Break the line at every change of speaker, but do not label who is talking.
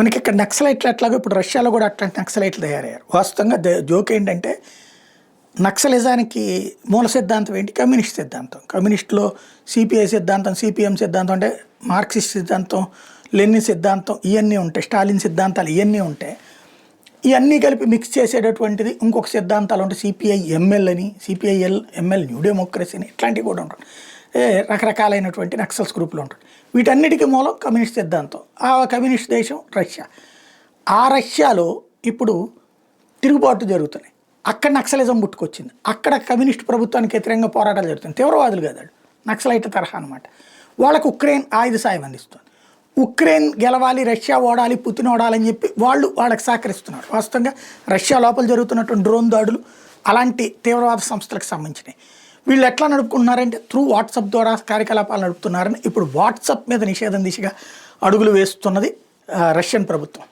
మనకి ఇక్కడ నక్సలైట్లు ఎట్లాగో ఇప్పుడు రష్యాలో కూడా అట్లాంటి నక్సలైట్లు తయారయ్యారు. వాస్తవంగా జోక్ ఏంటంటే నక్సలిజానికి మూల సిద్ధాంతం ఏంటి? కమ్యూనిస్ట్ సిద్ధాంతం. కమ్యూనిస్టులో సిపిఐ సిద్ధాంతం, సిపిఎం సిద్ధాంతం అంటే మార్క్సిస్ట్ సిద్ధాంతం, లెనిన్ సిద్ధాంతం ఇవన్నీ ఉంటాయి, స్టాలిన్ సిద్ధాంతాలు ఇవన్నీ ఉంటాయి. ఇవన్నీ కలిపి మిక్స్ చేసేటటువంటిది ఇంకొక సిద్ధాంతాలు ఉంటాయి. సిపిఐ ఎంఎల్ అని, సిపిఐఎల్ ఎంఎల్ న్యూ డెమోక్రసీ అని ఇట్లాంటివి కూడా ఉంటాయి. రకరకాలైనటువంటి నక్సల్స్ గ్రూపులు ఉంటాయి. వీటన్నిటికీ మూలం కమ్యూనిస్ట్ సిద్ధాంతం. ఆ కమ్యూనిస్ట్ దేశం రష్యా. ఆ రష్యాలో ఇప్పుడు తిరుగుబాటు జరుగుతున్నాయి. అక్కడ నక్సలిజం పుట్టుకొచ్చింది. అక్కడ కమ్యూనిస్ట్ ప్రభుత్వానికి వ్యతిరేకంగా పోరాటాలు జరుగుతుంది. తీవ్రవాదులు కాదు, నక్సలైట్ తరహా అనమాట. వాళ్ళకు ఉక్రెయిన్ ఆయుధ సాయం అందిస్తుంది. ఉక్రెయిన్ గెలవాలి, రష్యా ఓడాలి, పుతిన్ ఓడాలని చెప్పి వాళ్ళకి సహకరిస్తున్నారు. వాస్తవంగా రష్యా లోపల జరుగుతున్నటువంటి డ్రోన్ దాడులు అలాంటి తీవ్రవాద సంస్థలకు సంబంధించినవి. వీళ్ళు ఎట్లా నడుపుకుంటున్నారంటే త్రూ వాట్సాప్ ద్వారా కార్యకలాపాలు నడుపుతున్నారని ఇప్పుడు వాట్సాప్ మీద నిషేధం దిశగా అడుగులు వేస్తున్నది రష్యన్ ప్రభుత్వం.